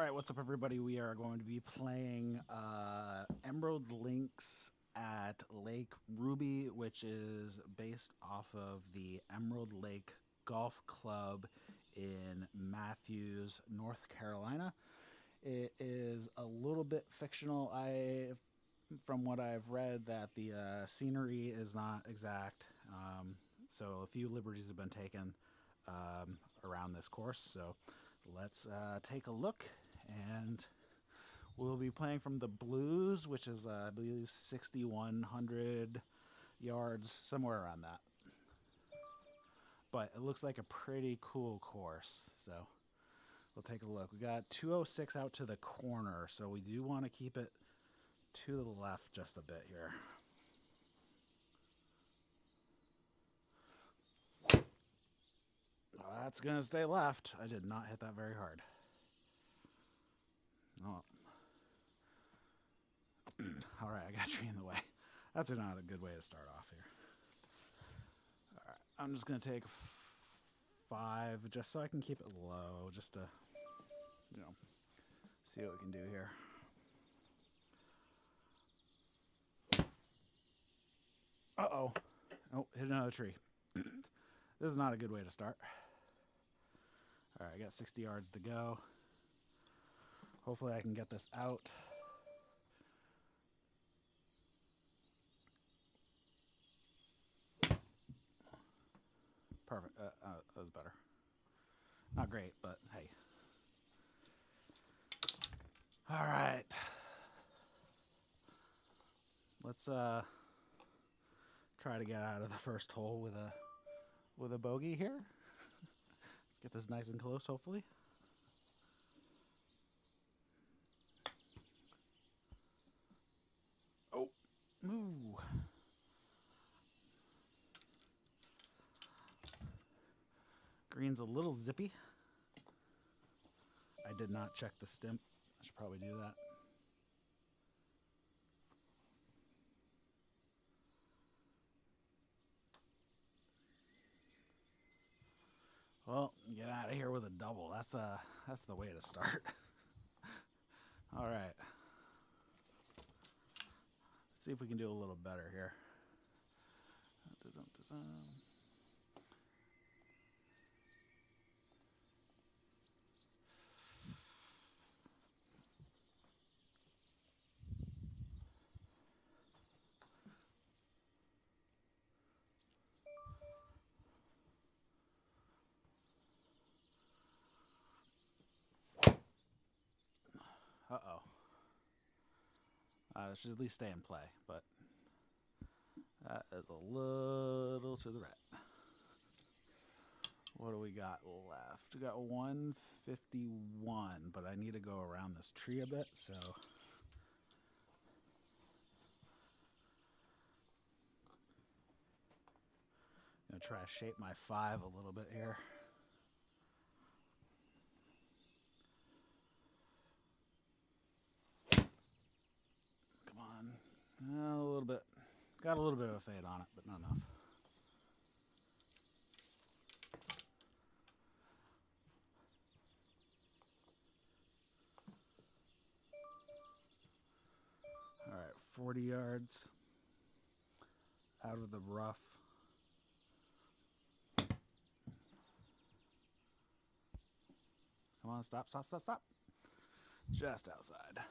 Alright, what's up everybody? We are going to be playing Emerald Links at Lake Ruby, which is based off of the Emerald Lake Golf Club in Matthews, North Carolina. It is a little bit fictional. From what I've read, that the scenery is not exact, so a few liberties have been taken around this course. So let's take a look, and we'll be playing from the blues, which is I believe 6,100 yards, somewhere around that. But it looks like a pretty cool course, so we'll take a look. We got 206 out to the corner, so we do want to keep it to the left just a bit here. Oh, that's going to stay left. I did not hit that very hard. Oh. All right, I got a tree in the way. That's not a good way to start off here. All right, I'm just going to take 5 just so I can keep it low, just to, see what we can do here. Uh-oh. Oh, hit another tree. This is not a good way to start. All right, I got 60 yards to go. Hopefully I can get this out. Perfect. That was better. Not great, but hey. All right. Let's try to get out of the first hole with a bogey here. Let's get this nice and close, hopefully. Oh, ooh. Green's a little zippy. I did not check the stimp. I should probably do that. Well, get out of here with a double. That's the way to start. All right. Let's see if we can do a little better here. Uh-oh. It should at least stay in play, but that is a little to the right. What do we got left? We got 151, but I need to go around this tree a bit, so I'm going to try to shape my 5 a little bit here. A little bit. Got a little bit of a fade on it, but not enough. All right, 40 yards out of the rough. Come on, stop, stop, stop, stop. Just outside.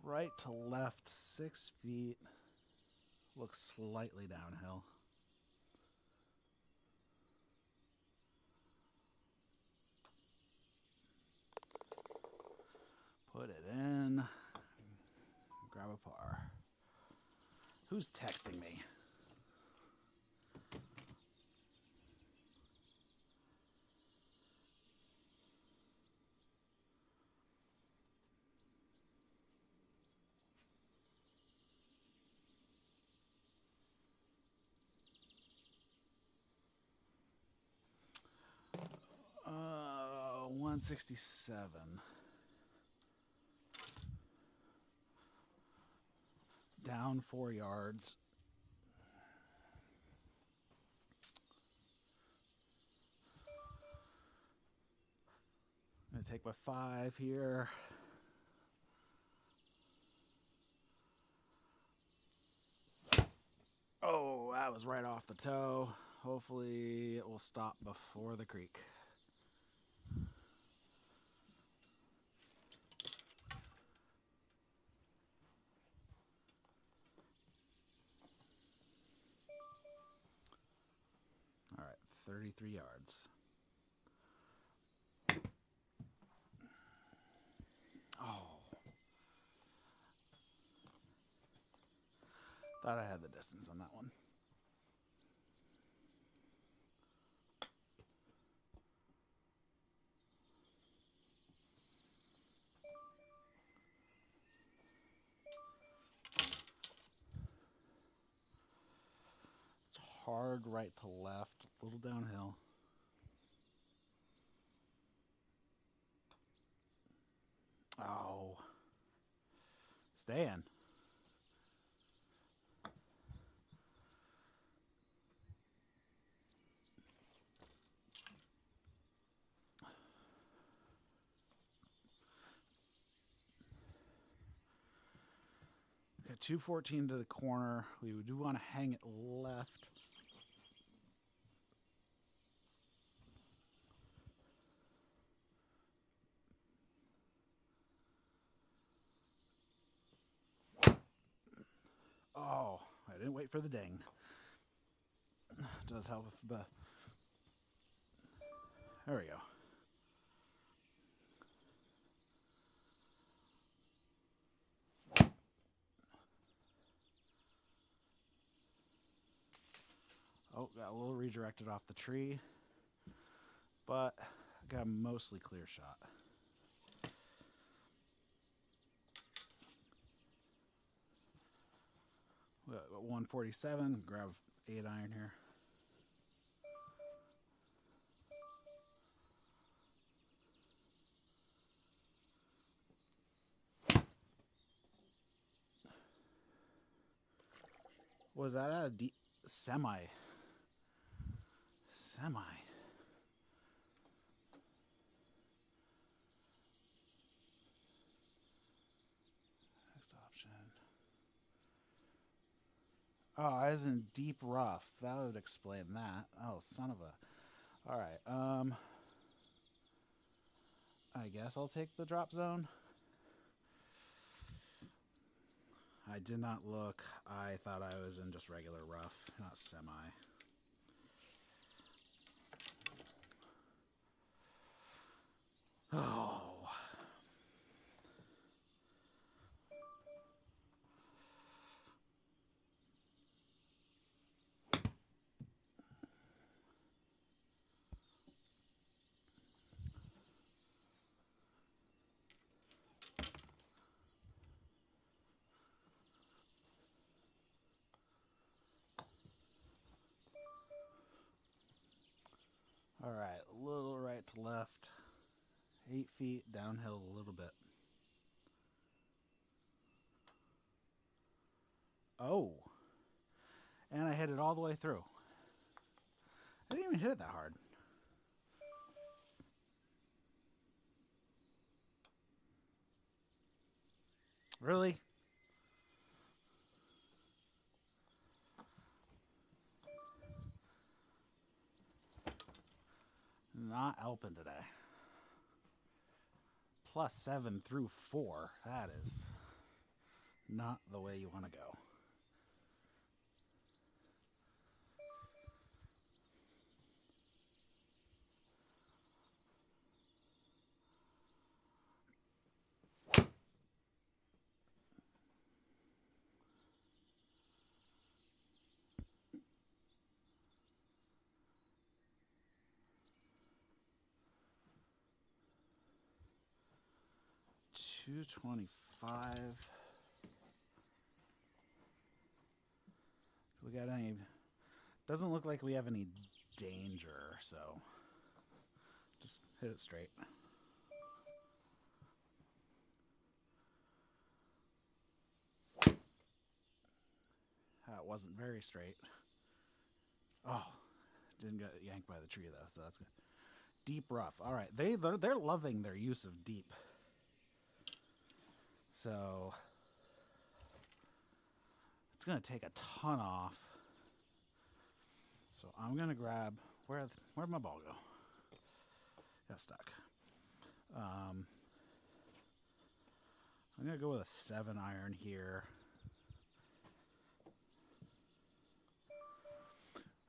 Right to left, 6 feet. Looks slightly downhill. Put it in. Grab a par. Who's texting me? Uh, 167. Down 4 yards. I'm going to take my 5 here. Oh, that was right off the toe. Hopefully it will stop before the creek. All right, 33 yards. Oh. Thought I had the distance on that one. It's hard right to left, a little downhill. Oh. Stay in. Got 214 to the corner. We do want to hang it left. Oh, I didn't wait for the ding. Does help if the... There we go. Oh, got a little redirected off the tree, but got a mostly clear shot. We got 147, grab 8 iron here. Was that a semi? Semi. Next option. Oh, I was in deep rough. That would explain that. Oh, son of a. All right. I guess I'll take the drop zone. I did not look. I thought I was in just regular rough, not semi. Oh. All right, a little right to left. 8 feet downhill a little bit. Oh. And I hit it all the way through. I didn't even hit it that hard. Really? Not helping today. +7 through 4. That is not the way you want to go. $225. We got any? Doesn't look like we have any danger, so just hit it straight. wasn't very straight. Oh, didn't get yanked by the tree though, so that's good. Deep rough. All right, they're loving their use of deep. So it's gonna take a ton off. So I'm gonna grab where'd my ball go? Got stuck. I'm gonna go with a 7-iron here.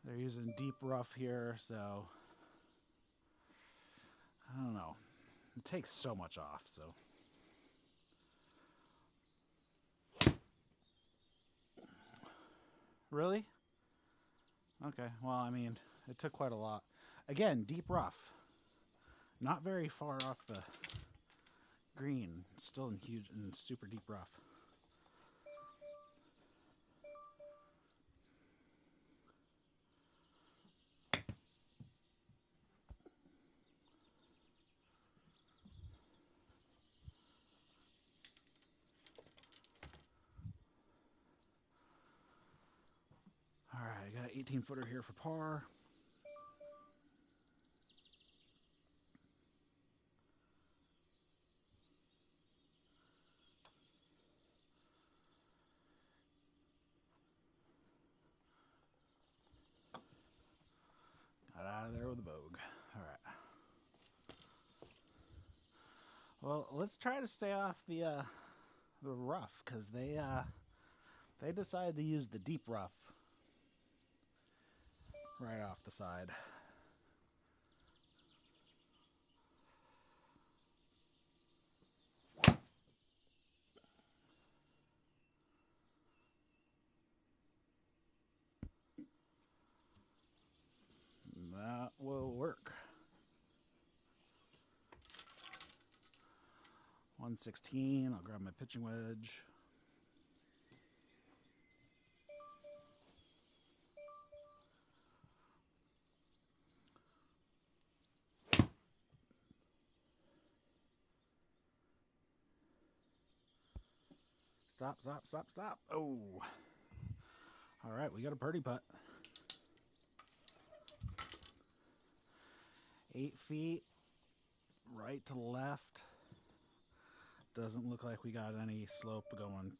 They're using deep rough here, so I don't know. It takes so much off, so. Really? Okay, well, I mean, it took quite a lot. Again, deep rough. Not very far off the green. Still in huge and super deep rough. All right, I got an 18-footer here for par. Got out of there with a bogue. All right. Well, let's try to stay off the rough, because they decided to use the deep rough right off the side. That will work. 116. I'll grab my pitching wedge. Stop, stop, stop, stop. Oh. All right, we got a birdie putt. 8 feet, right to left. Doesn't look like we got any slope going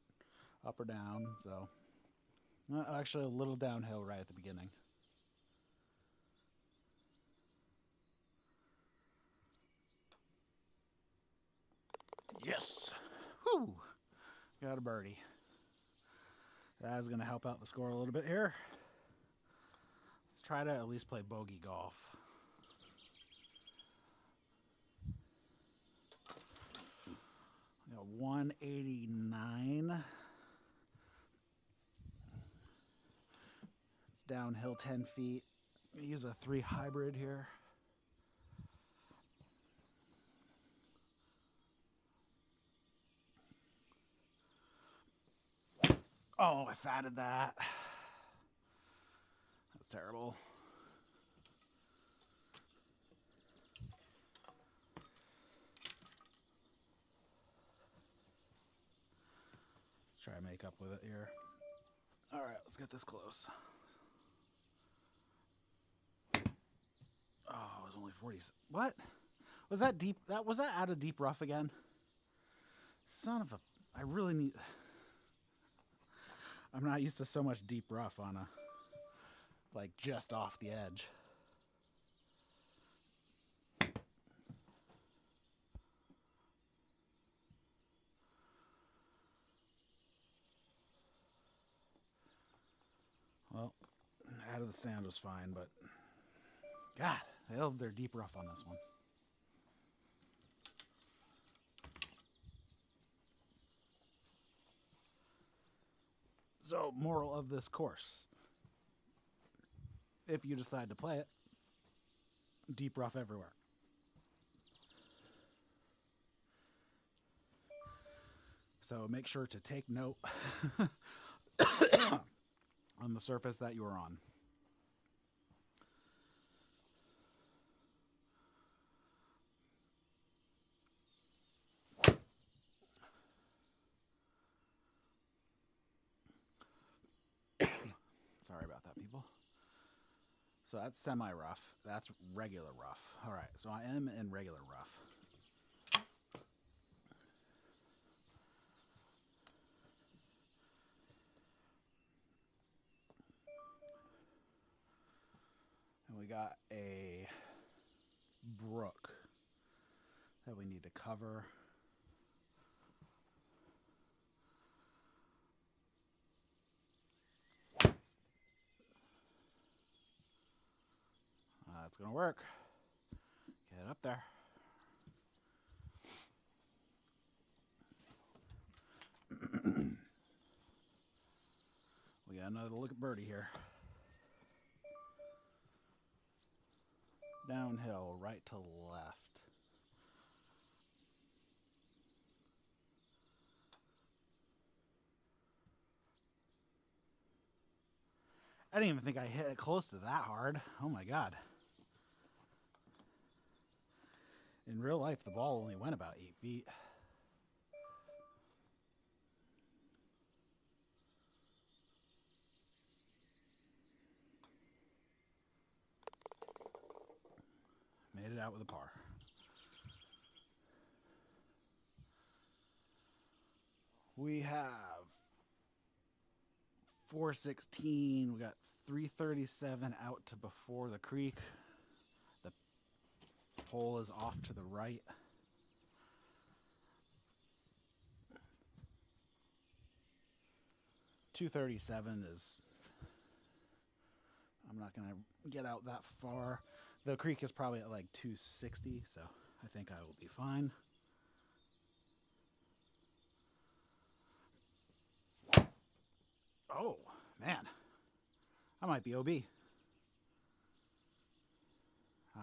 up or down, so. Actually, a little downhill right at the beginning. Yes! Whew! Got a birdie. That is going to help out the score a little bit here. Let's try to at least play bogey golf. We got 189. It's downhill 10 feet. I'm going to use a 3 hybrid here. Oh, I fatted that. That's terrible. Let's try to make up with it here. All right, let's get this close. Oh, it was only 40. What? Was that deep? Was that out of deep rough again? Son of a... I really need... I'm not used to so much deep rough on a... like, just off the edge. Well, out of the sand was fine, but... God, they're deep rough on this one. So, moral of this course. If you decide to play it, deep rough everywhere. So make sure to take note on the surface that you are on. comfortable. So that's semi-rough. That's regular rough. All right, so I am in regular rough. And we got a brook that we need to cover. It's gonna work. Get up there. We got another look at birdie here. Downhill, right to left. I didn't even think I hit it close to that hard. Oh my God. In real life, the ball only went about 8 feet. Made it out with a par. We have 416. We got 337 out to before the creek. The hole is off to the right. .237 is, I'm not going to get out that far. The creek is probably at like 260, so I think I will be fine. Oh, man. I might be OB.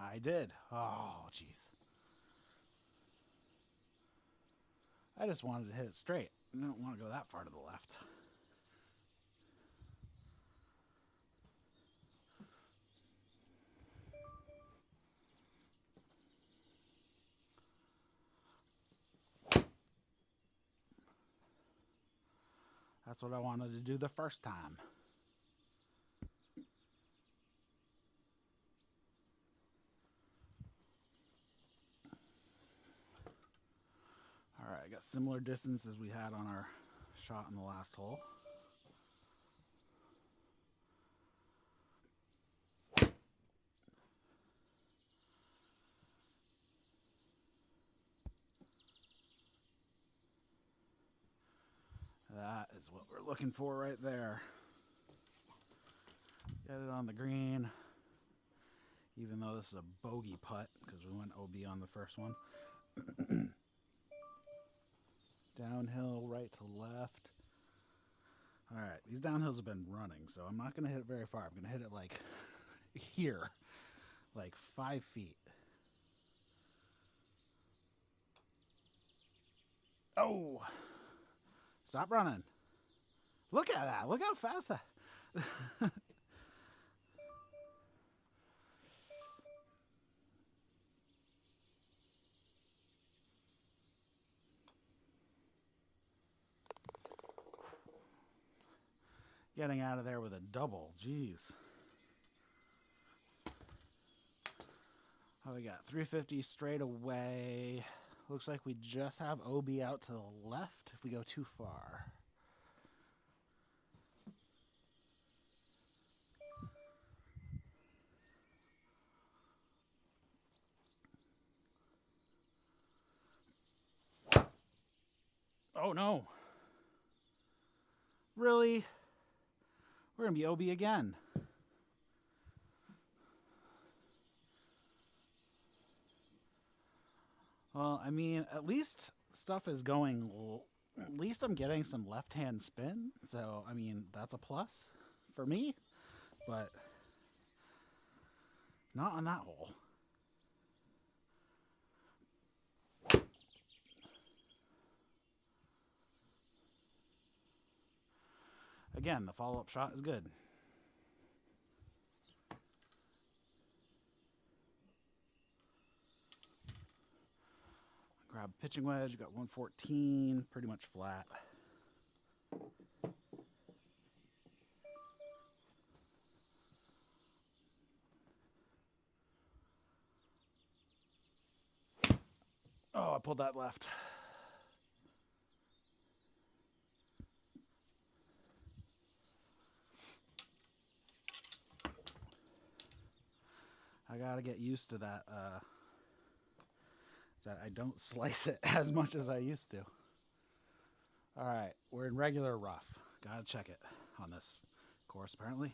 I did. Oh, jeez. I just wanted to hit it straight. I don't want to go that far to the left. That's what I wanted to do the first time. All right, I got similar distance as we had on our shot in the last hole. That is what we're looking for right there. Get it on the green. Even though this is a bogey putt because we went OB on the first one. Downhill, right to left. All right, these downhills have been running, so I'm not going to hit it very far. I'm going to hit it like here, like 5 feet. Oh, stop running. Look at that. Look how fast that. Getting out of there with a double. Jeez. Oh, we got 350 straight away. Looks like we just have OB out to the left if we go too far. Oh, no. Really? We're going to be OB again. Well, I mean, at least stuff is going, at least I'm getting some left-hand spin. So, I mean, that's a plus for me, but not on that hole. Again, the follow-up shot is good. Grab pitching wedge, got 114, pretty much flat. Oh, I pulled that left. I gotta get used to that, that I don't slice it as much as I used to. All right, we're in regular rough. Gotta check it on this course, apparently.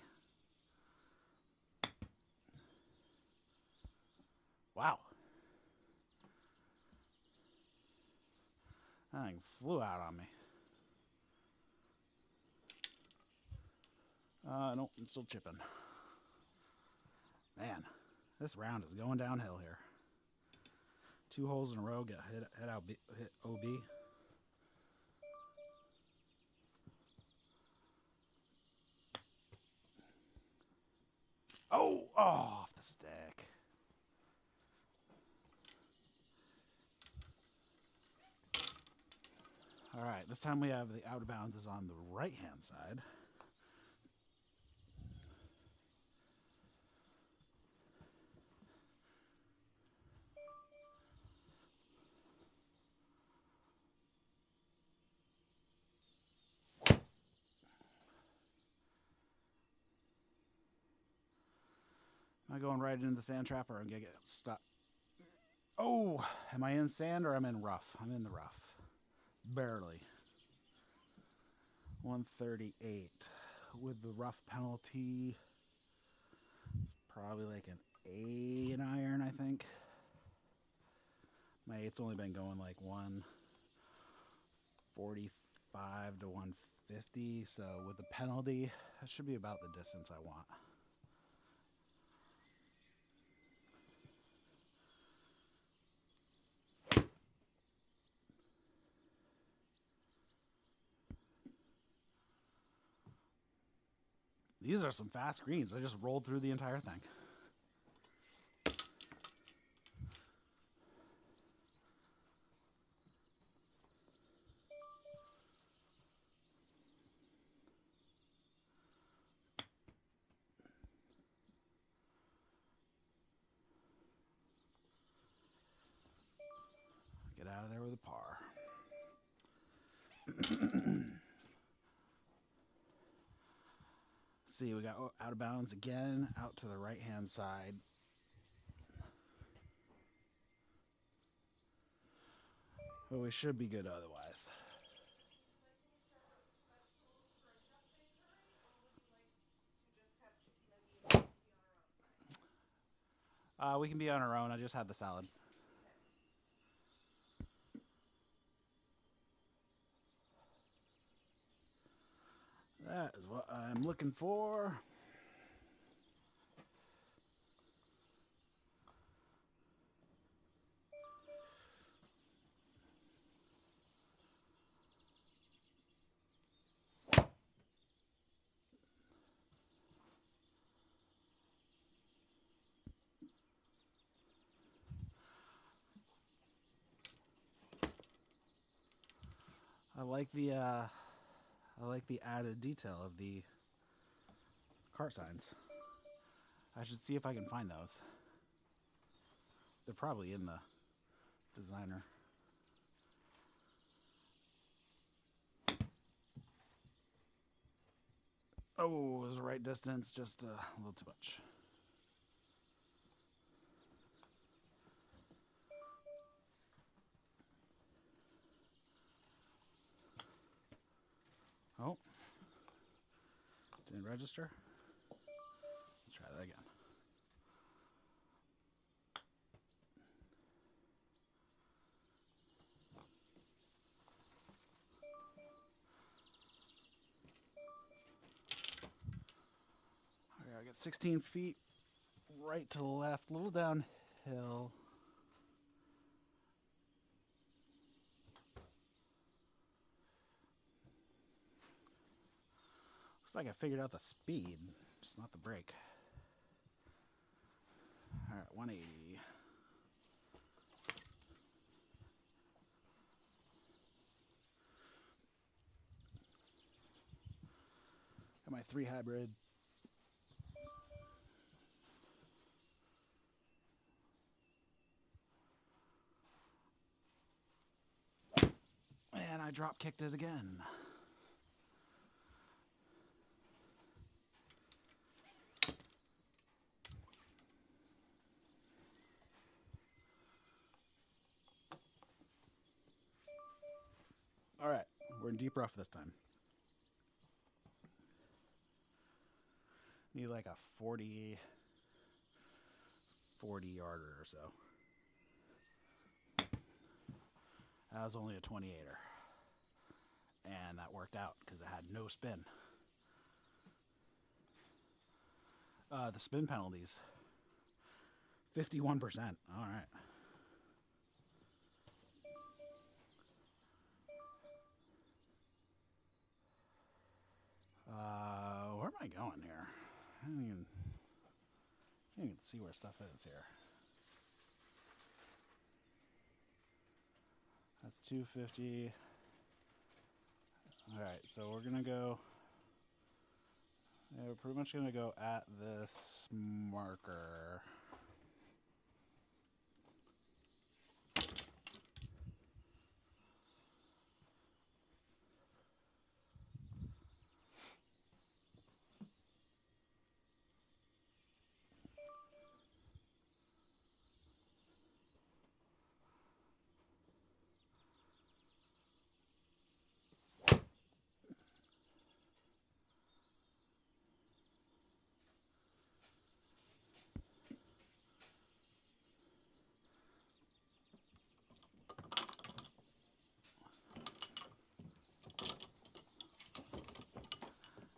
Wow. That thing flew out on me. Nope, I'm still chipping. Man, this round is going downhill here. 2 holes in a row, get hit out, hit OB. Oh, off the stick. All right, this time we have the out of bounds is on the right-hand side. Am I going right into the sand trap or I'm going to get stuck? Oh, am I in sand or I'm in rough? I'm in the rough. Barely. 138. With the rough penalty, it's probably like an 8 iron, I think. My 8's only been going like 145 to 150, so with the penalty, that should be about the distance I want. These are some fast greens. I just rolled through the entire thing. Get out of there with a par. See, we got out of bounds again, out to the right-hand side. But we should be good otherwise. We can be on our own. I just had the salad. That is what I'm looking for. I like the added detail of the cart signs. I should see if I can find those. They're probably in the designer. Oh, it was the right distance, just a little too much. Oh, didn't register. Let's try that again. Okay, I got 16 feet right to left, a little downhill. Looks like I figured out the speed, just not the brake. All right, 180. Got my 3 hybrid. drop kicked it again. All right, we're in deep rough this time. Need like a 40 yarder or so. That was only a 28er. And that worked out because it had no spin. The spin penalties, 51%. All right. Where am I going here? I can't even see where stuff is here. That's 250. All right, so we're gonna go. Yeah, we're pretty much gonna go at this marker.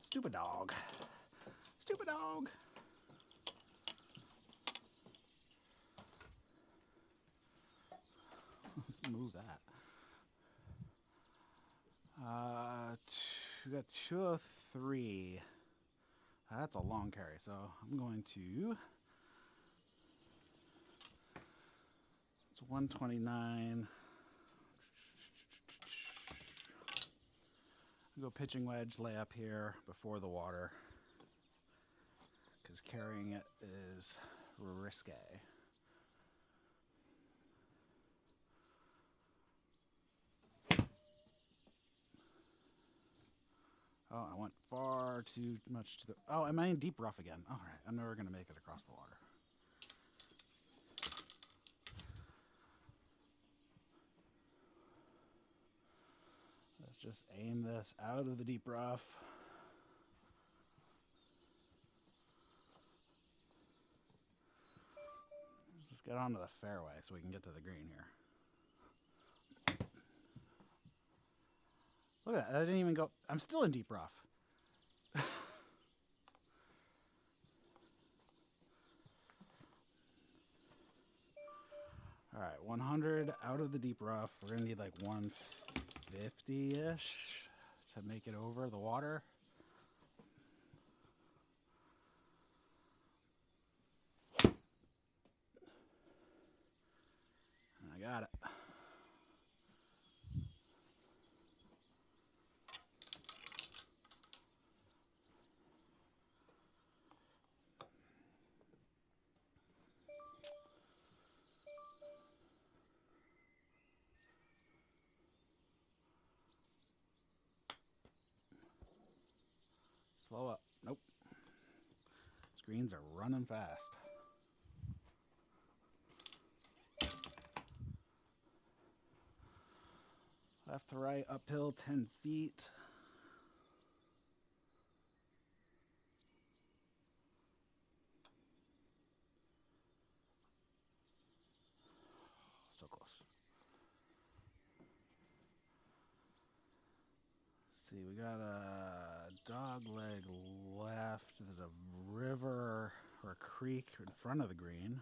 Stupid dog. Stupid dog. Let's move that. We got 203. That's a long carry, so I'm going to. It's 129. Go pitching wedge, lay up here before the water, because carrying it is risque. Oh, I went far too much to the... Oh, am I in deep rough again? All right, I'm never going to make it across the water. Let's just aim this out of the deep rough. Just get onto the fairway so we can get to the green here. Look at that, I didn't even go... I'm still in deep rough. All right, 100 out of the deep rough. We're going to need like 150-ish to make it over the water. And I got it. Slow up. Nope. Screens are running fast. Left to right, uphill 10 feet. So close. Let's see, we got a dog leg left. There's a river or a creek in front of the green.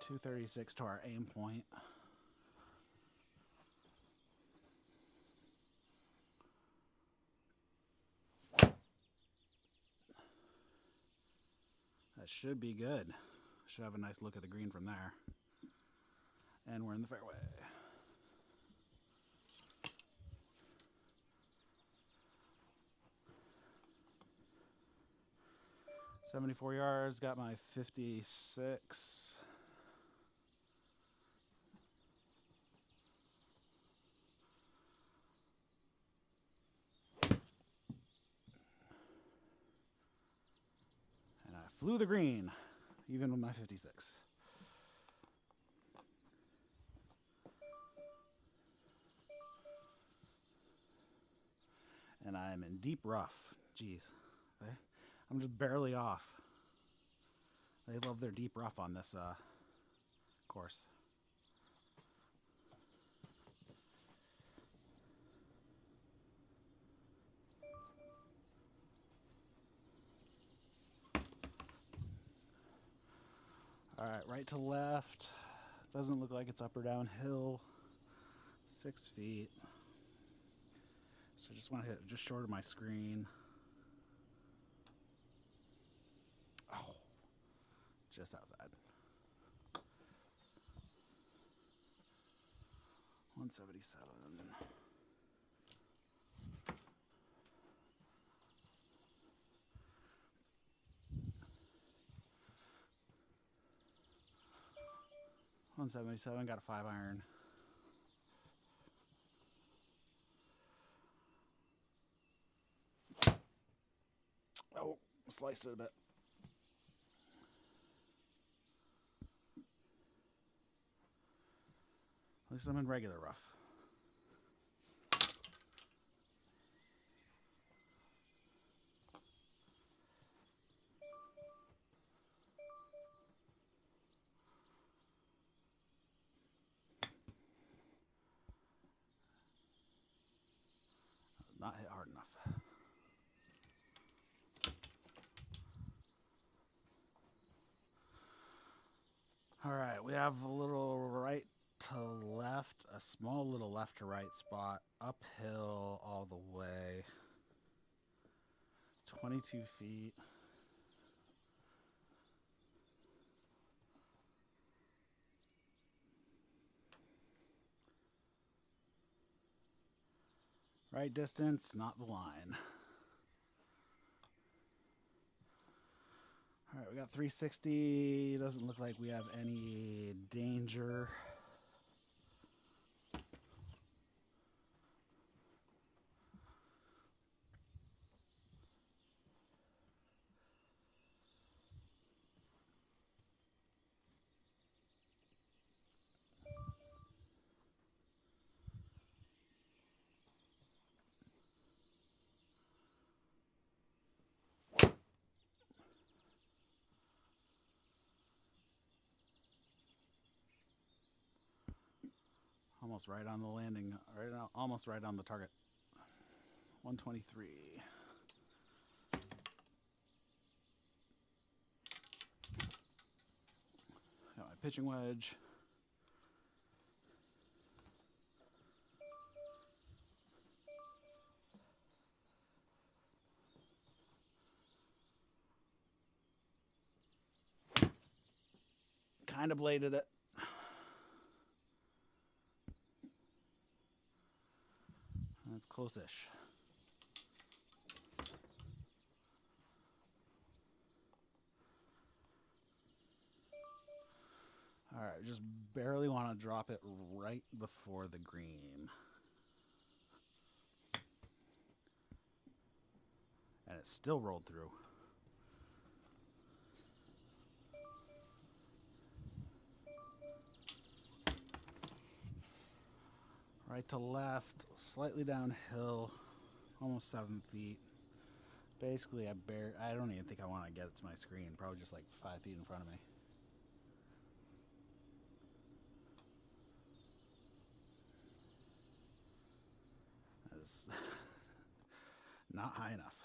.236 to our aim point. That should be good. Should have a nice look at the green from there. And we're in the fairway. 74 yards, got my 56. And I flew the green, even with my 56. And I'm in deep rough. Jeez. I'm just barely off. They love their deep rough on this course. All right, right to left. Doesn't look like it's up or downhill. 6 feet. So I just want to hit just short of my screen. Oh, just outside. 177. $177, got a 5-iron. Oh, sliced it a bit. At least I'm in regular rough. Not hit hard enough. All right, we have a little right to left, a small little left to right spot, uphill all the way. 22 feet. Right distance, not the line. All right, we got 360. Doesn't look like we have any danger. Almost right on the landing, almost right on the target. 123. Got my pitching wedge. Kind of bladed it. That's close-ish. All right, just barely want to drop it right before the green. And it still rolled through. Right to left, slightly downhill, almost 7 feet. Basically, I don't even think I want to get it to my screen. Probably just like 5 feet in front of me. That is not high enough.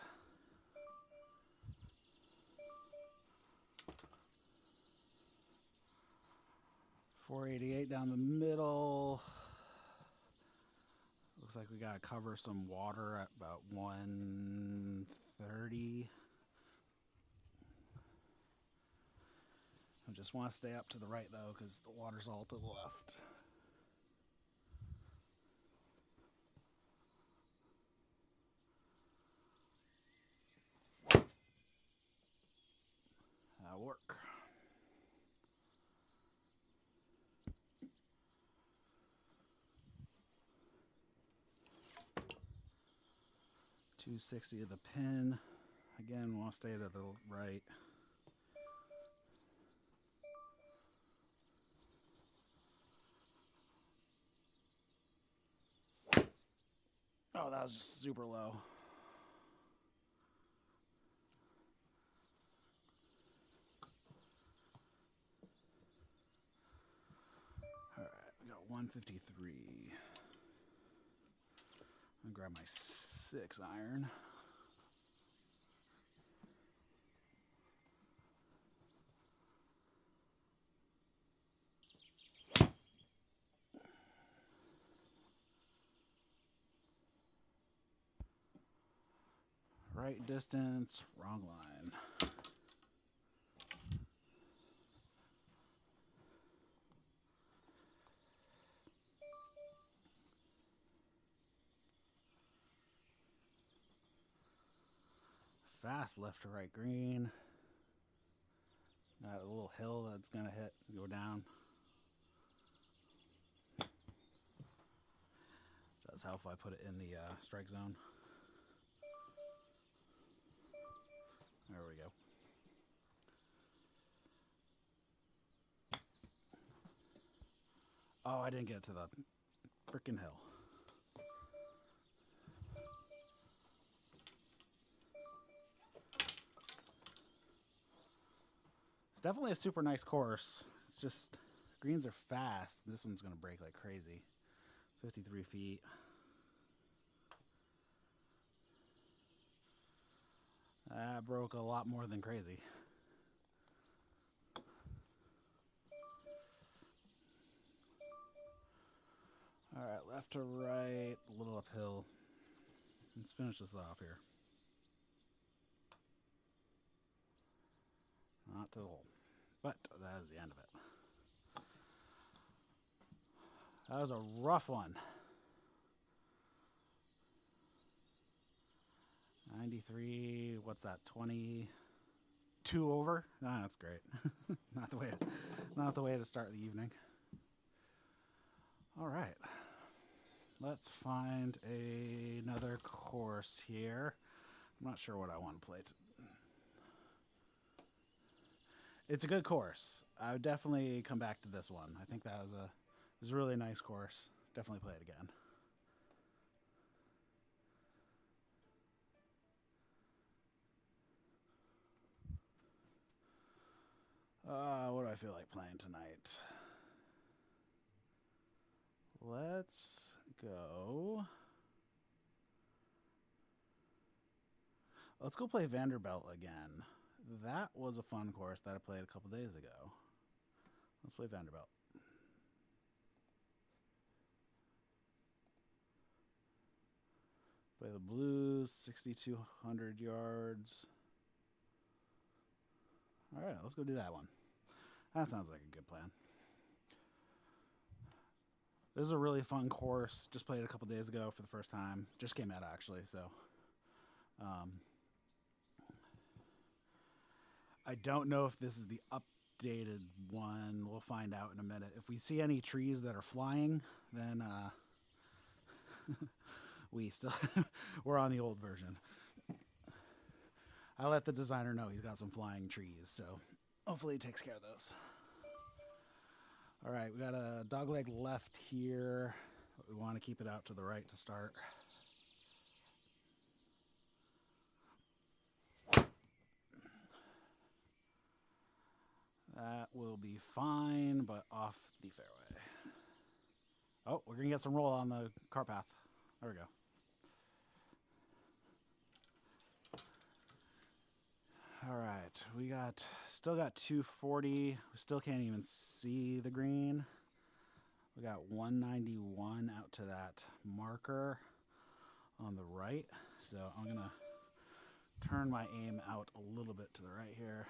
.488 down the middle. Looks like we gotta cover some water at about 130. I just want to stay up to the right though, because the water's all to the left. work. .260 to the pin. Again, we want to stay to the right. Oh, that was just super low. All right, we got 153. I'm gonna grab my 6 iron. Right distance, wrong line. Fast left to right green. Got a little hill that's gonna hit, go down. Does help if I put it in the strike zone. There we go. Oh, I didn't get to the freaking hill. It's definitely a super nice course. It's just greens are fast. This one's gonna break like crazy. 53 feet. That broke a lot more than crazy. All right, left to right, a little uphill. Let's finish this off here. Not to the hole, but that is the end of it. That was a rough one. 93, what's that, 22 over? Ah, that's great. not the way to start the evening. All right. Let's find another course here. I'm not sure what I want to play. It's a good course. I would definitely come back to this one. I think that was a really nice course. Definitely play it again. What do I feel like playing tonight? Let's go. Let's go play Vanderbilt again. That was a fun course that I played a couple days ago. Let's play Vanderbilt. Play the Blues, 6,200 yards. All right, let's go do that one. That sounds like a good plan. This is a really fun course. Just played it a couple days ago for the first time. Just came out, actually, so. I don't know if this is the updated one. We'll find out in a minute. If we see any trees that are flying, then we're on the old version. I let the designer know he's got some flying trees, so hopefully he takes care of those. All right, we got a dogleg left here. We want to keep it out to the right to start. That will be fine, but off the fairway. Oh, we're going to get some roll on the cart path. There we go. All right, we still got 240. We still can't even see the green. We got 191 out to that marker on the right. So I'm going to turn my aim out a little bit to the right here.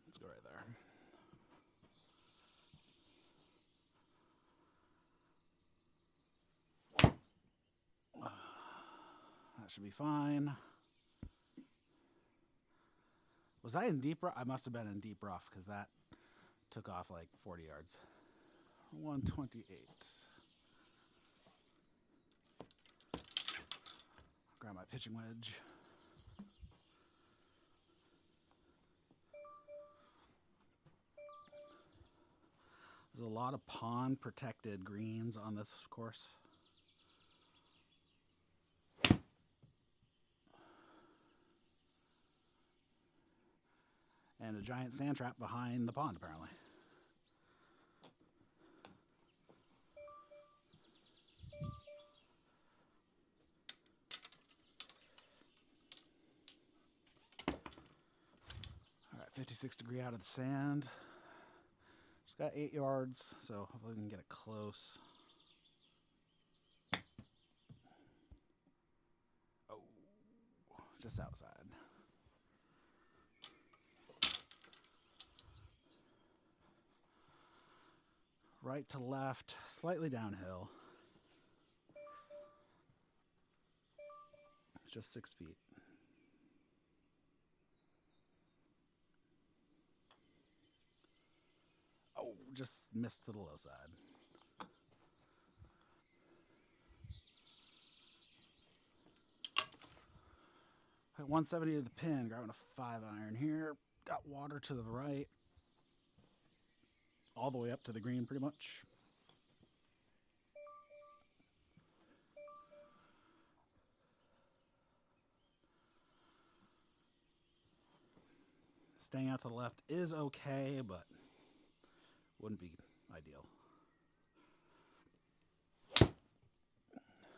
Let's go right there. That should be fine. Was I in deep rough? I must have been in deep rough because that took off like 40 yards. 128. Grab my pitching wedge. There's a lot of pond protected greens on this course. And a giant sand trap behind the pond, apparently. All right, 56 degree out of the sand. Just got 8 yards, so hopefully we can get it close. Oh, just outside. Right to left, slightly downhill. Just 6 feet. Oh, just missed to the low side. At 170 to the pin, grabbing a 5-iron here. Got water to the right. All the way up to the green, pretty much. Staying out to the left is okay, but wouldn't be ideal.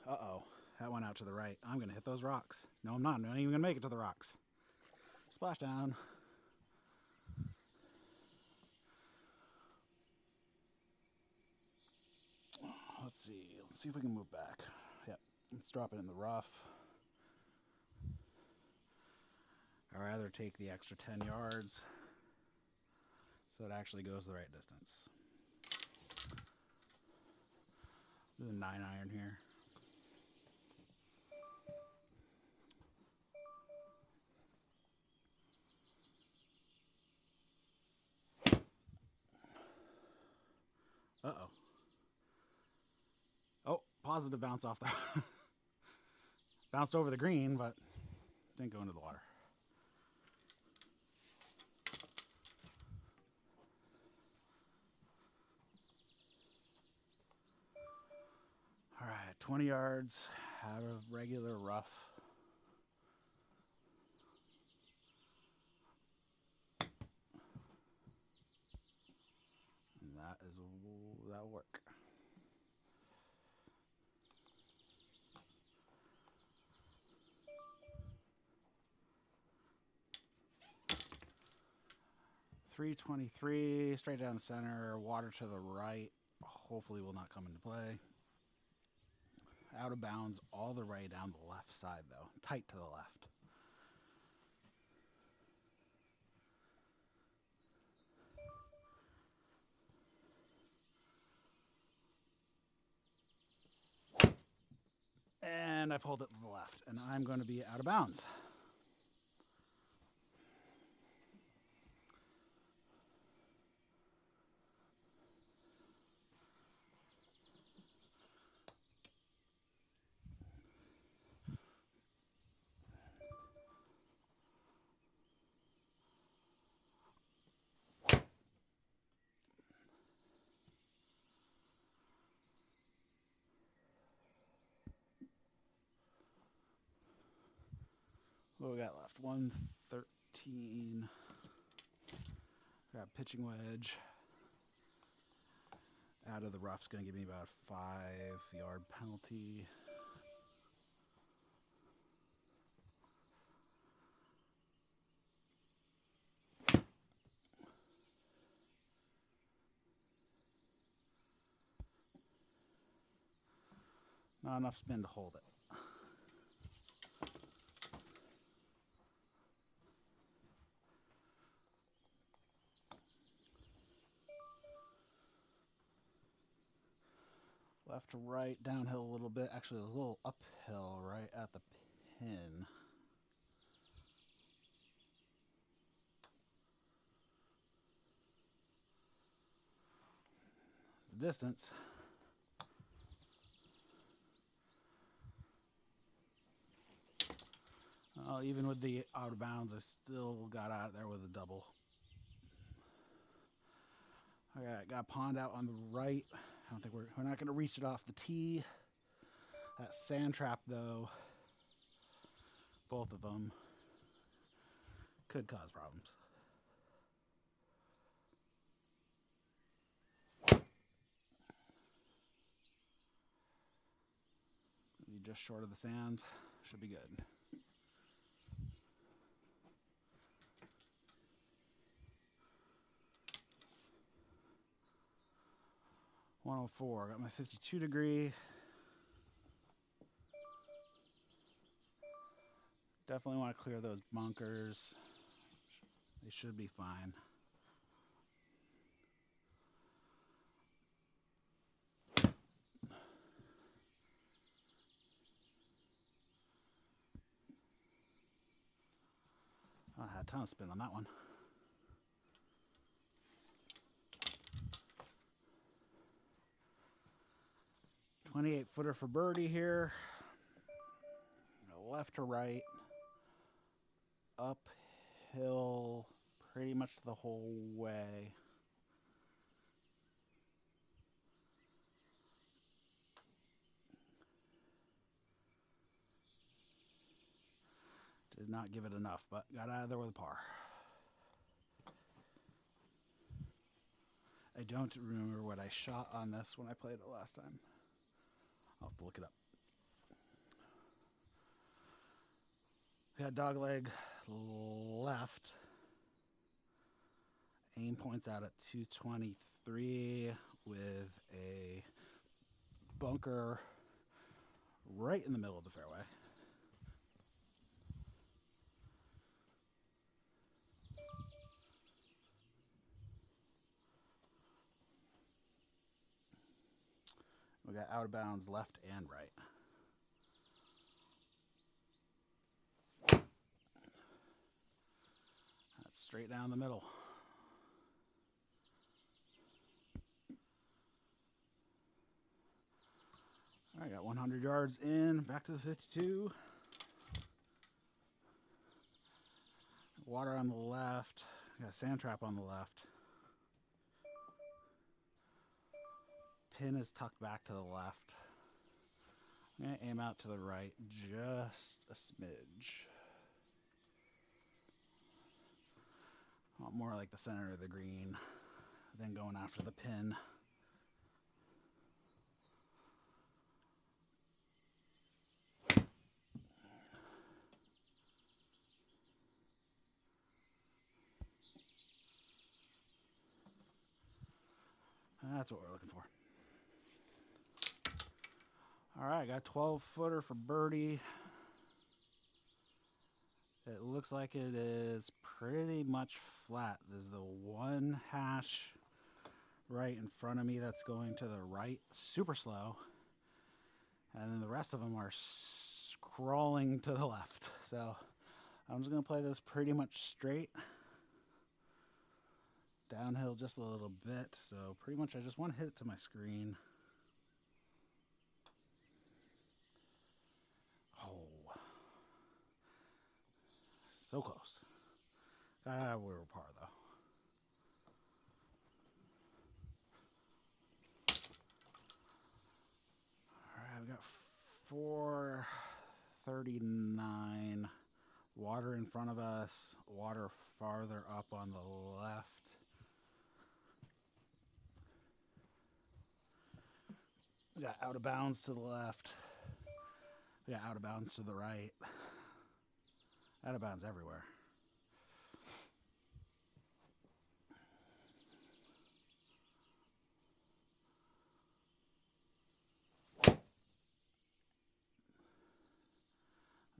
Uh-oh, that went out to the right. I'm gonna hit those rocks. No, I'm not. I'm not even gonna make it to the rocks. Splash down. Let's see if we can move back. Yep, let's drop it in the rough. I'd rather take the extra 10 yards so it actually goes the right distance. Do a 9-iron here. Uh-oh. Oh, positive bounce off the... Bounced over the green, but didn't go into the water. All right, 20 yards out of regular rough. And that'll work. .323, straight down the center, water to the right. Hopefully will not come into play. Out of bounds all the way down the left side, though. Tight to the left. And I pulled it to the left, and I'm going to be out of bounds. What we got left? 113. Got pitching wedge. Out of the rough's going to give me about a 5-yard penalty. Not enough spin to hold it. Left to right, downhill a little bit. Actually, a little uphill right at the pin. distance. Even with the out of bounds, I still got out of there with a double. All right, got a pond out on the right. I don't think we're not going to reach it off the tee. That sand trap, though, both of them could cause problems. Be just short of the sand. Should be good. .104. Got my 52 degree. Definitely want to clear those bunkers. They should be fine. I had a ton of spin on that one. .28 footer for birdie here. Left to right. Uphill pretty much the whole way. Did not give it enough, but got out of there with a par. I don't remember what I shot on this when I played it last time. I'll have to look it up. Got dogleg left. Aim points out at 223 with a bunker right in the middle of the fairway. We got out of bounds left and right. That's straight down the middle. All right, got 100 yards in, back to the 52. Water on the left. Got a sand trap on the left. Pin is tucked back to the left. I'm going to aim out to the right just a smidge. More like the center of the green than going after the pin. That's what we're looking for. All right, got 12 footer for birdie. It looks like it is pretty much flat. There's the one hash right in front of me that's going to the right, super slow. And then the rest of them are crawling to the left. So I'm just going to play this pretty much straight. Downhill just a little bit. So pretty much I just want to hit it to my screen. Oh. So close. We were par though. All right, we got 439. Water in front of us. Water farther up on the left. We got out of bounds to the left. We got out of bounds to the right. Out of bounds everywhere.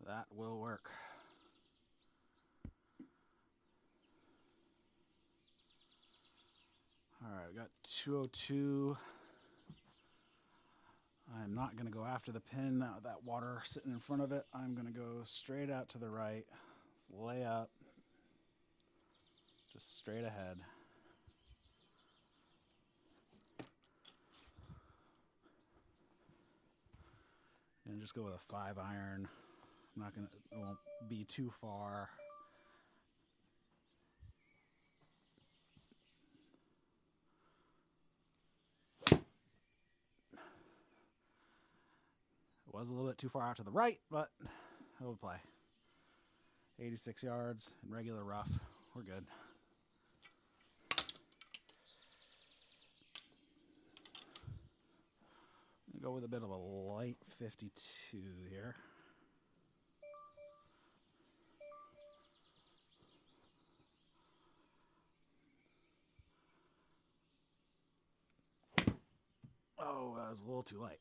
That will work. All right, we got 202. I'm not going to go after the pin, that water sitting in front of it. I'm going to go straight out to the right. Let's lay up. Just straight ahead. And just go with a 5-iron. I'm not gonna, it won't be too far. It was a little bit too far out to the right, but it will play. 86 yards in regular rough. We're good. Go with a bit of a light 52 here. Oh, that was a little too light.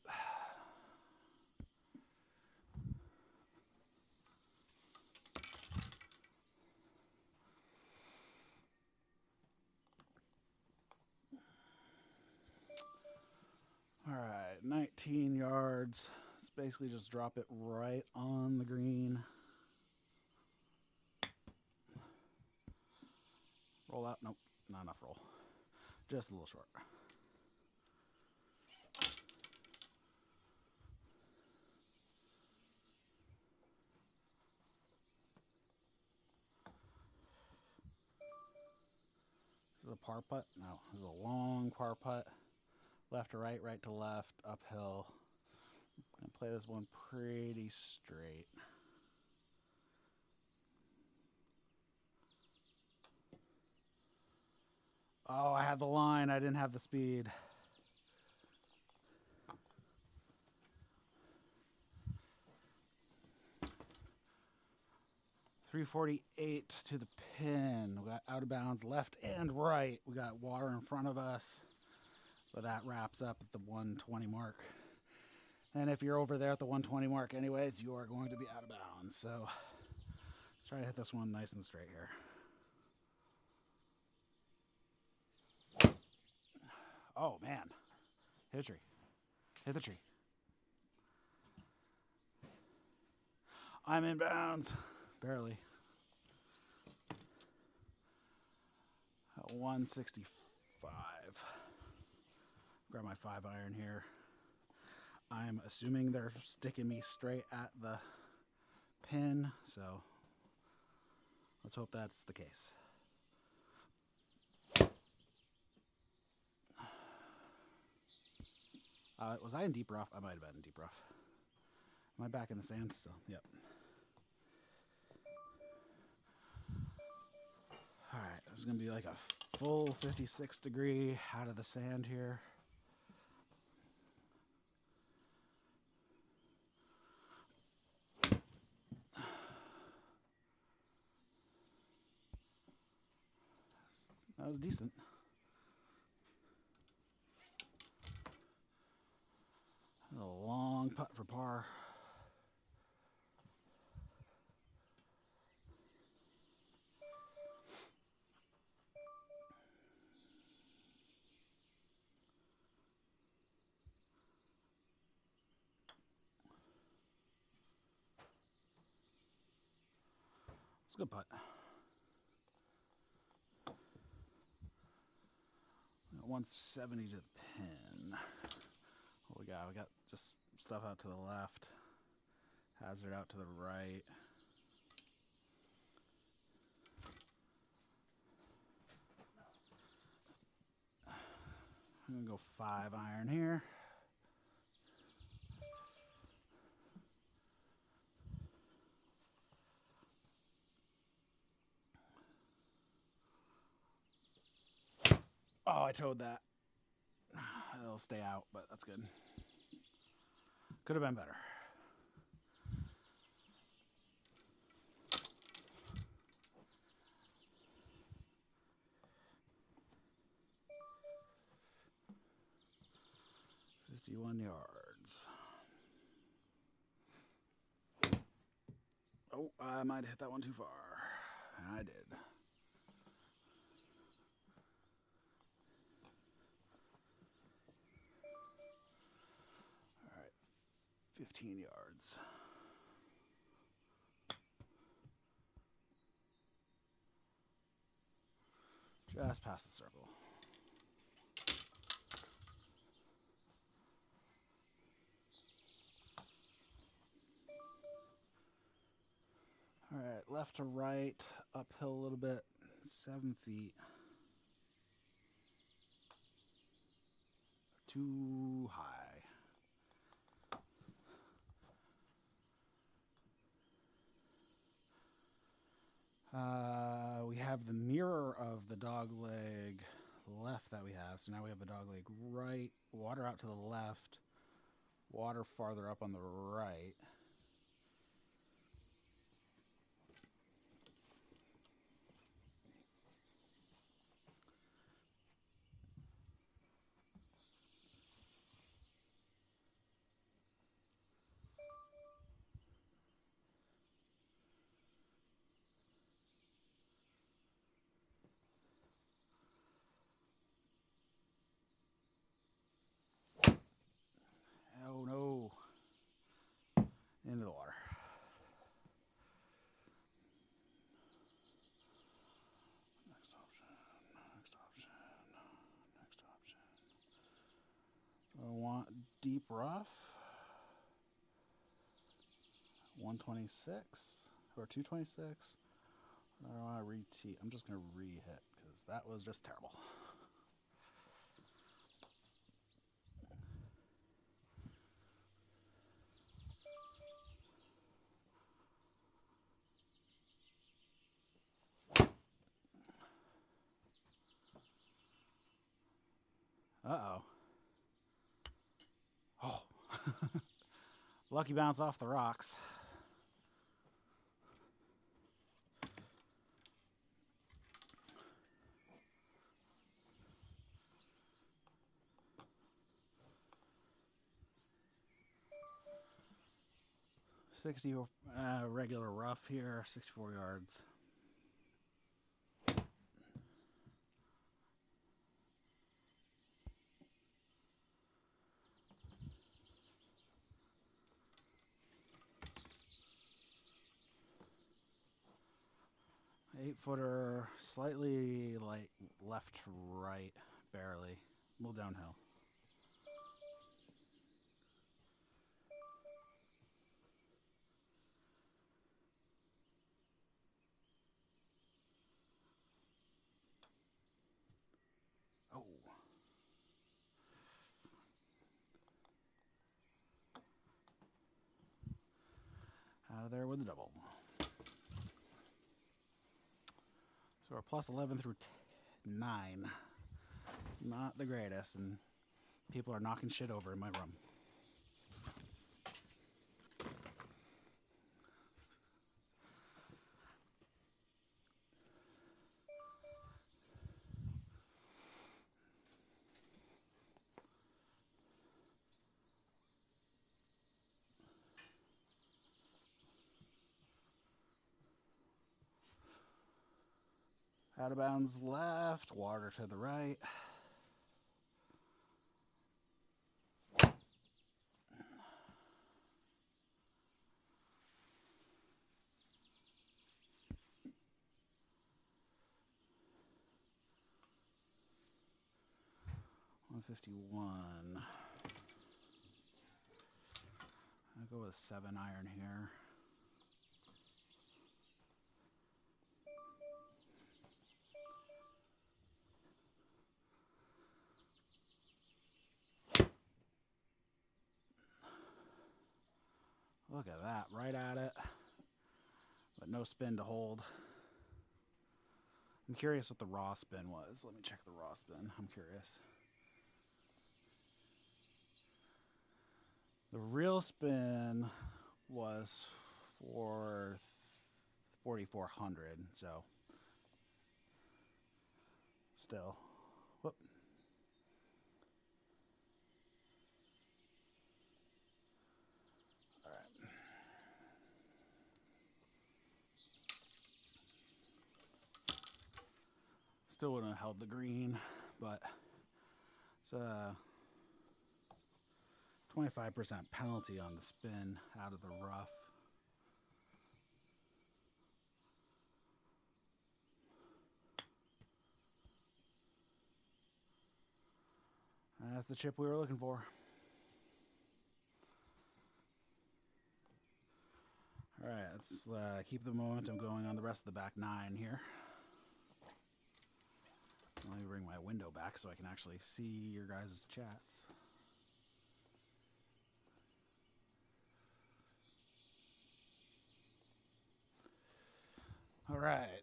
All right, 19 yards. Let's basically just drop it right on the green. Roll out. Nope, not enough roll. Just a little short. This is a par putt? No, this is a long par putt. Left to right, right to left, uphill. I'm gonna play this one pretty straight. Oh, I had the line. I didn't have the speed. .348 to the pin. We got out of bounds left and right. We got water in front of us. But that wraps up at the 120 mark. And if you're over there at the 120 mark anyways, you are going to be out of bounds. So let's try to hit this one nice and straight here. Oh, man. Hit a tree. Hit the tree. I'm in bounds. Barely. At 165. Grab my 5-iron here. I'm assuming they're sticking me straight at the pin, so let's hope that's the case. Was I in deep rough? I might have been in deep rough. Am I back in the sand still? Yep. All right, this is going to be like a full 56 degree out of the sand here. That was decent. A long putt for par. It's a good putt. 170 to the pin. What we got? We got just stuff out to the left. Hazard out to the right. I'm gonna go 5-iron here. Oh, I towed that. It'll stay out, but that's good. Could have been better. .51 yards. Oh, I might have hit that one too far. I did. All right, 15 yards. Just past the circle. right, left to right, uphill a little bit, 7 feet. Too high. We have the mirror of the dog leg left that we have. So now we have the dog leg right, water out to the left, water farther up on the right. Oh no. Into the water. Next option. Next option. Next option. I want deep rough. 126 or 226. I don't want to re-tee. I'm just going to re-hit because that was just terrible. Uh-oh. Oh. Lucky bounce off the rocks. Regular rough here, 64 yards. Eight-footer, slightly like left to right, barely. A little downhill. Oh. Out of there with the double. So we're plus 11 through 9. Not the greatest, and people are knocking shit over in my room. Out of bounds left, water to the right. $151. I'll go with a 7 iron here. Look at that, right at it, but no spin to hold. I'm curious what the raw spin was. Let me check the raw spin. I'm curious. The real spin was for 4,400, so still. Whoop. All right. Still wouldn't have held the green, but it's a 25% penalty on the spin out of the rough. That's the chip we were looking for. All right, let's keep the momentum going on the rest of the back 9 here. Let me bring my window back so I can actually see your guys' chats. All right,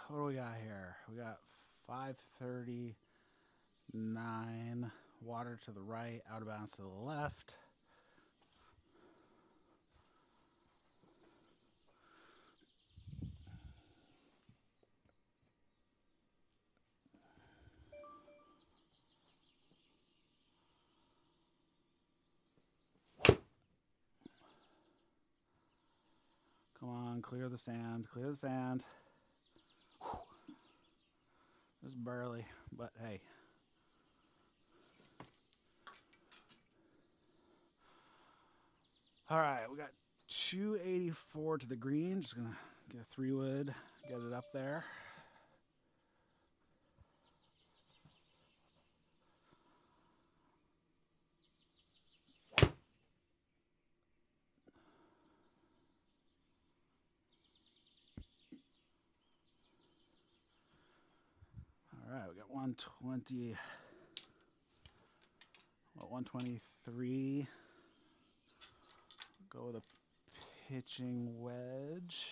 what do we got here? We got 539, water to the right, out of bounds to the left. Come on, clear the sand, clear the sand. Whew. Just barely, but hey. All right, we got 284 to the green. Just gonna get a 3-wood, get it up there. All right, we got 120, 123. Go with a pitching wedge.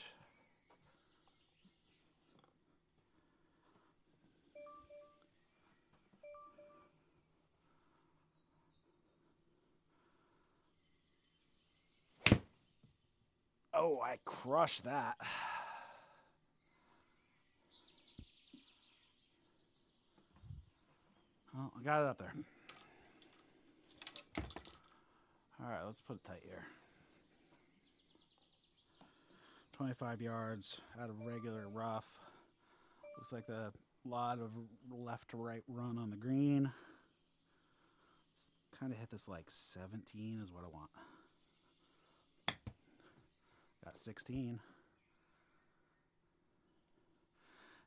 Oh, I crushed that. Well, I got it up there. All right, let's put it tight here. 25 yards out of regular rough. Looks like a lot of left to right run on the green. Kind of hit this like 17 is what I want. Got 16.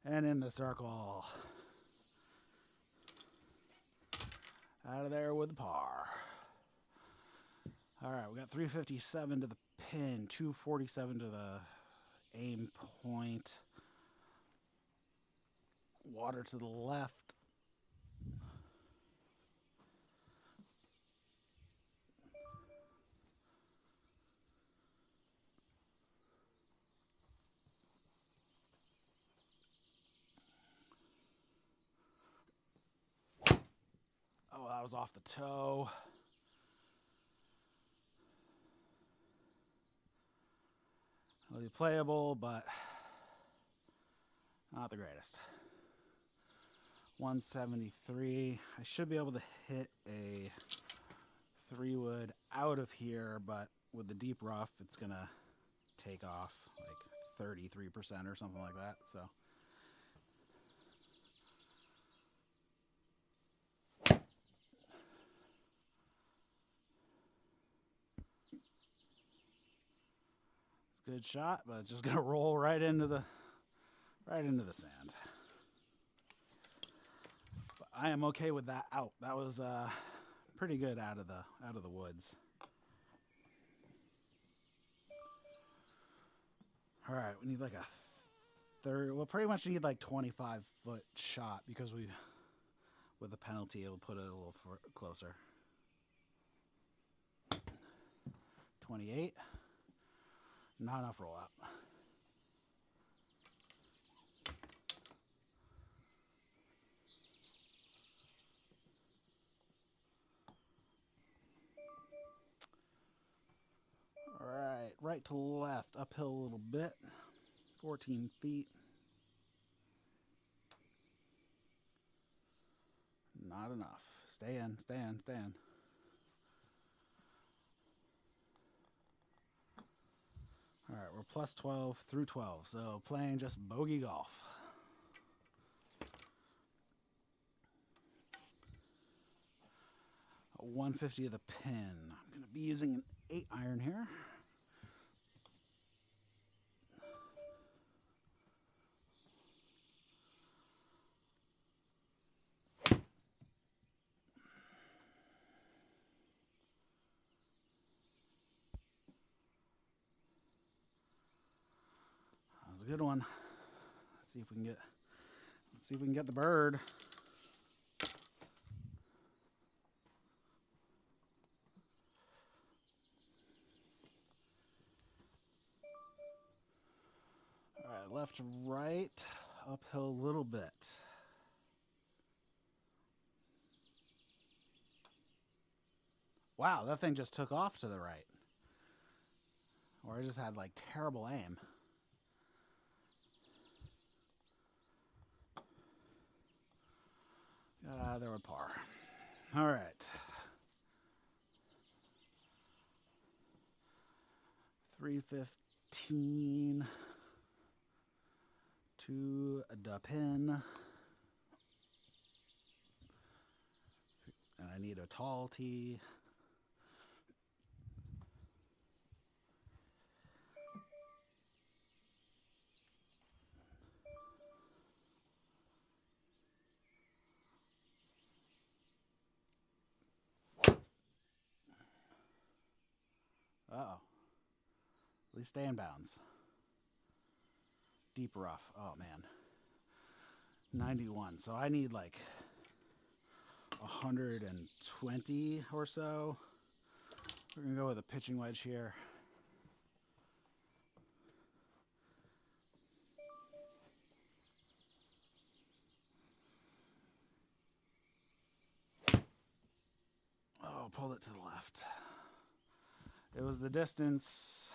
And in the circle. Out of there with the par. All right, we got 357 to the pin, 247 to the aim point. Water to the left. Oh, that was off the toe. It'll be playable, but not the greatest. 173. I should be able to hit a 3-wood out of here, but with the deep rough, it's going to take off like 33% or something like that. So. Good shot, but it's just gonna roll right into the sand. But I am okay with that out. That was pretty good out of the woods. All right, we need like a third. We'll pretty much need like 25-foot shot because with the penalty, it'll put it a little closer. 28. Not enough roll out. All right, right to left, uphill a little bit. 14 feet. Not enough. Stay in, stay in, stay in. All right, we're plus 12 through 12, so playing just bogey golf. A 150 of the pin. I'm going to be using an 8-iron here. a good one. Let's see if we can get the bird. All right, left to right, uphill a little bit. Wow, that thing just took off to the right. Or I just had like terrible aim. There were par. All right. 315 to the pin. And I need a tall tee. Uh-oh. At least stay in bounds. Deep rough. Oh, man. 91. So I need like 120 or so. We're going to go with a pitching wedge here. Oh, pulled it to the left. It was the distance.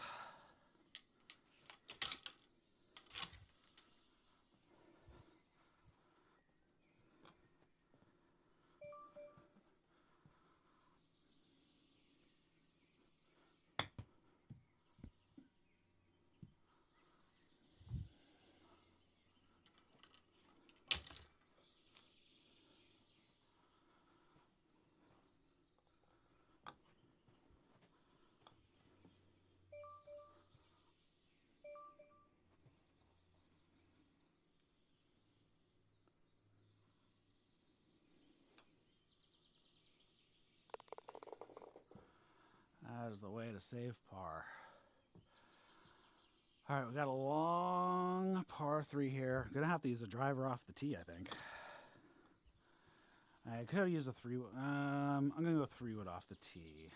That is the way to save par. All right, we got a long par 3 here. Gonna have to use a driver off the tee, I think. I could use a 3. I'm gonna go 3-wood off the tee.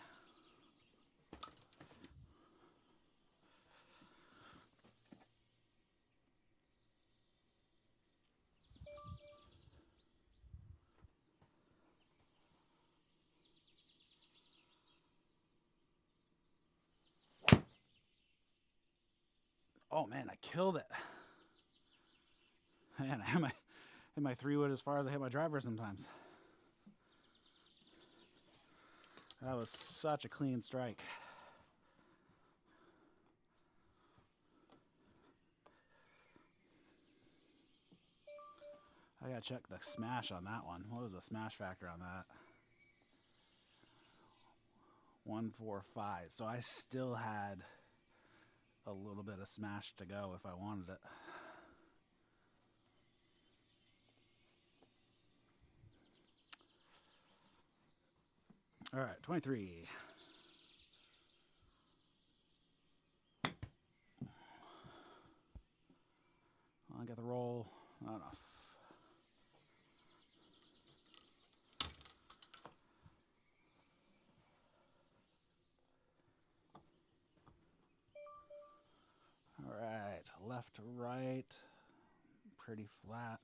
Oh man, I killed it. Man, I hit my 3-wood as far as I hit my driver sometimes. That was such a clean strike. I gotta check the smash on that one. What was the smash factor on that? 145. So I still had a little bit of smash to go if I wanted it. All right, 23. I got the roll. Not enough. All right, left to right, pretty flat.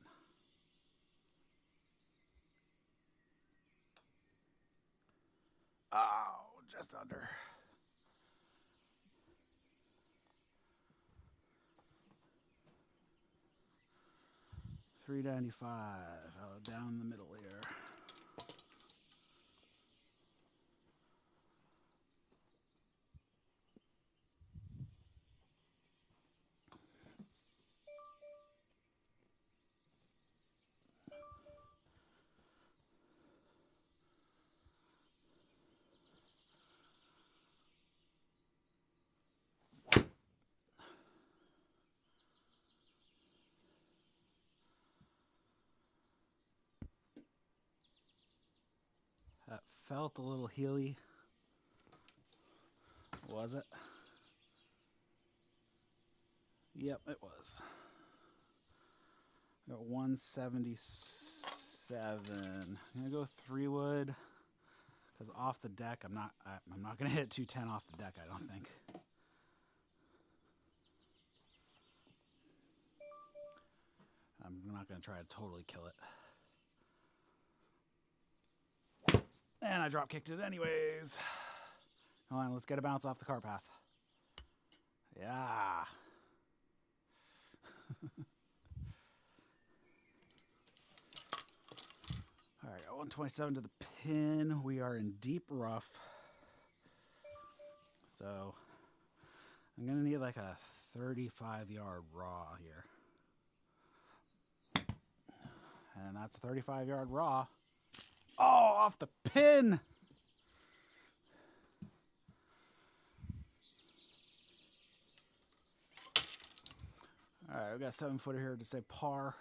Oh, just under. $3.95. Oh, down the middle here. That felt a little heely. Was it? Yep, it was. Got 177. I'm gonna go 3-wood because off the deck, I'm not gonna hit 210 off the deck. I don't think. I'm not gonna try to totally kill it. And I drop kicked it anyways. Come on, let's get a bounce off the car path. Yeah. All right, 127 to the pin. We are in deep rough. So I'm going to need like a 35-yard raw here. And that's a 35-yard raw. Oh, off the pin. All right, we got a 7-footer here to say par.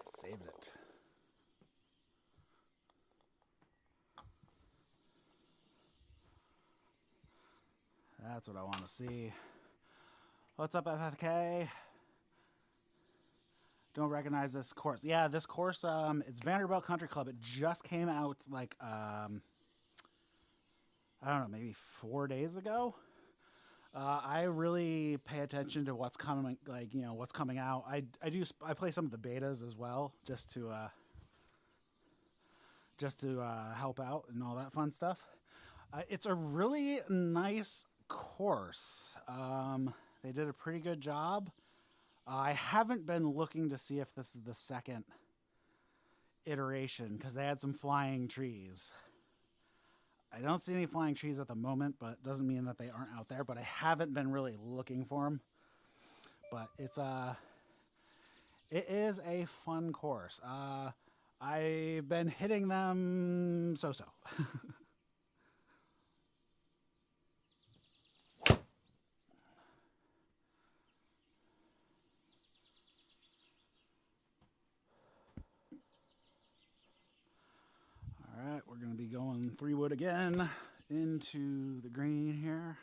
Saved it. That's what I want to see. What's up, FFK? Don't recognize this course. Yeah, this course, it's Vanderbilt Country Club. It just came out like, I don't know, maybe 4 days ago. I really pay attention to what's coming, like, you know, what's coming out. I play some of the betas as well, just to help out and all that fun stuff. It's a really nice course. They did a pretty good job. I haven't been looking to see if this is the second iteration because they had some flying trees. I don't see any flying trees at the moment, but doesn't mean that they aren't out there. But I haven't been really looking for them. But it is a fun course. I've been hitting them so-so. All right, we're going to be going 3-wood again into the green here.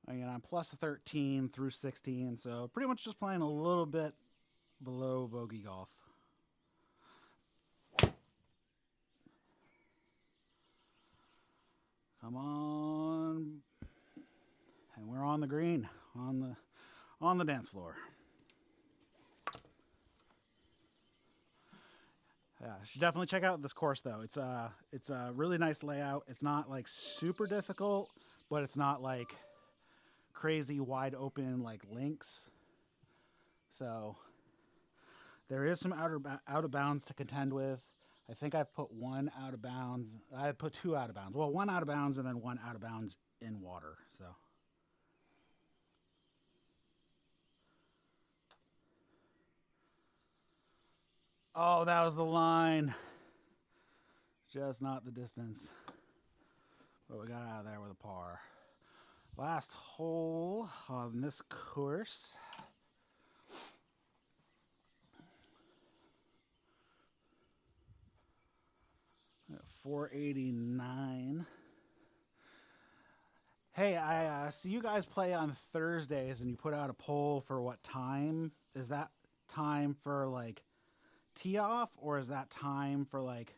Again, I'm plus 13 through 16, so pretty much just playing a little bit below bogey golf. Come on. And we're on the green, on the dance floor. Yeah, you should definitely check out this course though. It's a really nice layout. It's not like super difficult, but it's not like crazy wide open like links. So there is some out of bounds to contend with. I think I've put one out of bounds. I put 2 out of bounds. Well, 1 out of bounds and then 1 out of bounds in water. So. Oh, that was the line. Just not the distance. But we got out of there with a par. Last hole on this course. At 489. Hey, I see you guys play on Thursdays and you put out a poll for what time. Is that time for like tee off, or is that time for like,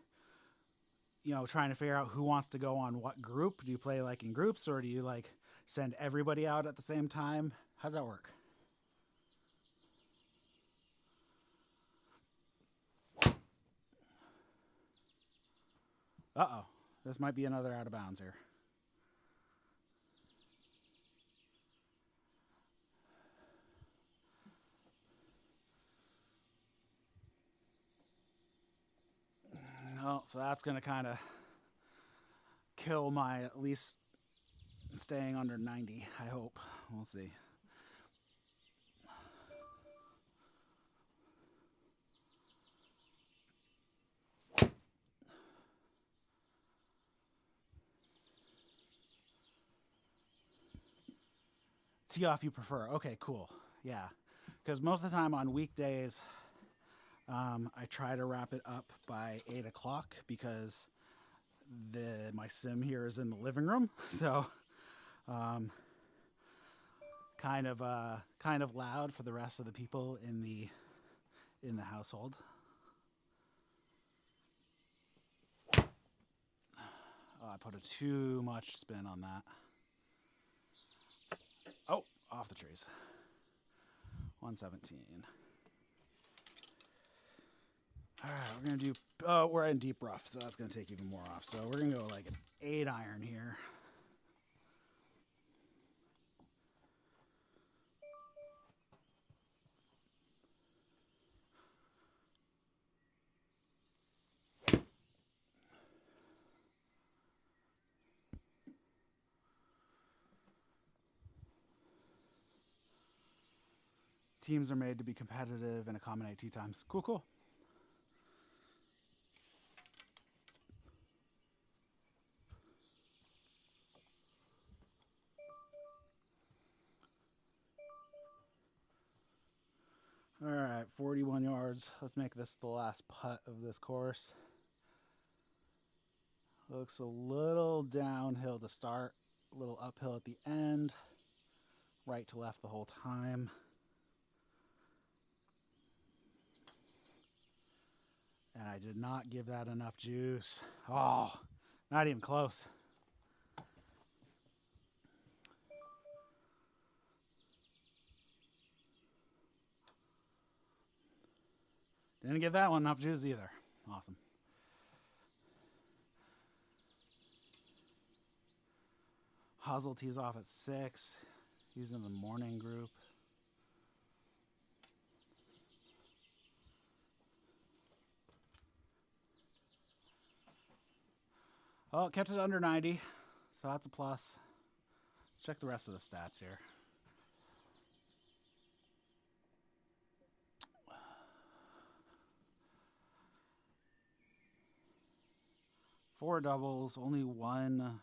you know, trying to figure out who wants to go on what group? Do you play like in groups, or do you like send everybody out at the same time? How's that work? Uh-oh. This might be another out of bounds here. No, so that's going to kind of kill my at least staying under 90, I hope. We'll see. tee off you prefer. Okay, cool. Yeah, because most of the time on weekdays, I try to wrap it up by 8 o'clock because my sim here is in the living room, so kind of loud for the rest of the people in the household. Oh, I put too much spin on that. Oh, off the trees. 117. All right, we're gonna do. Oh, we're in deep rough, so that's gonna take even more off. So we're gonna go like an 8 iron here. Teams are made to be competitive and accommodate tee times. Cool, cool. All right, 41 yards. Let's make this the last putt of this course. Looks a little downhill to start, a little uphill at the end, right to left the whole time. And I did not give that enough juice. Oh, not even close. Didn't give that one enough juice either. Awesome. Hazel tees off at 6. He's in the morning group. Oh, kept it under 90, so that's a plus. Let's check the rest of the stats here. Four doubles, only one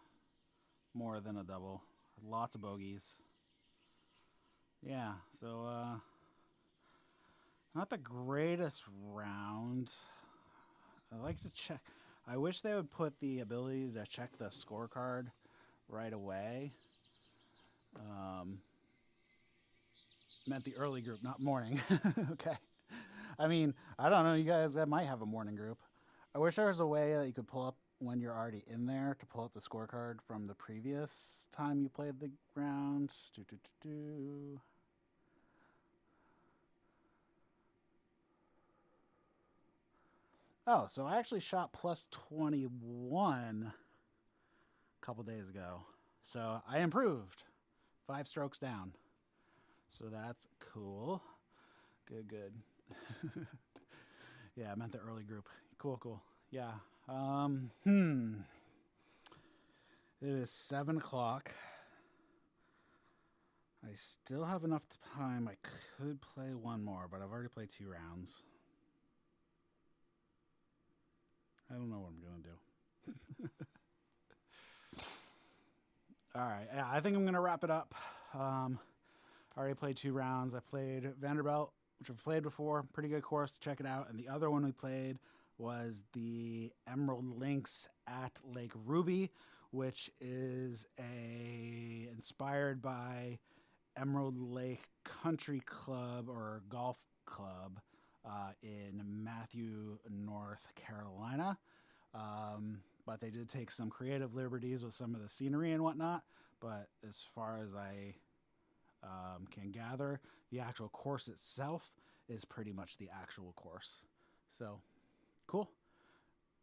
more than a double. Lots of bogeys. Yeah, so not the greatest round. I like to check. I wish they would put the ability to check the scorecard right away. Meant the early group, not morning. Okay. I mean, I don't know. You guys might have a morning group. I wish there was a way that you could pull up when you're already in there to pull up the scorecard from the previous time you played the round. Oh, so I actually shot plus 21 a couple days ago. So I improved. 5 strokes down. So that's cool. Good, good. Yeah, I meant the early group. Cool, cool. Yeah. It is 7 o'clock. I still have enough time. I could play one more, but I've already played 2 rounds. I don't know what I'm going to do. All right. Yeah, I think I'm going to wrap it up. I already played 2 rounds. I played Vanderbilt, which I've played before. Pretty good course. Check it out. And the other one we played was the Emerald Links at Lake Ruby, which is inspired by Emerald Lake Country Club or Golf Club in Matthew, North Carolina. But they did take some creative liberties with some of the scenery and whatnot. But as far as I can gather, the actual course itself is pretty much the actual course. So, cool.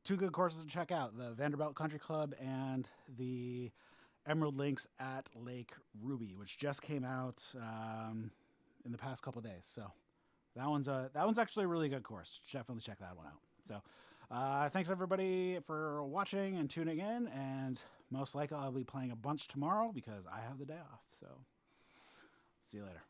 2 good courses to check out, the Vanderbilt Country Club and the Emerald Links at Lake Ruby, which just came out in the past couple days. So that one's actually a really good course. Definitely check that one out. So thanks everybody for watching and tuning in, and most likely I'll be playing a bunch tomorrow because I have the day off. So see you later.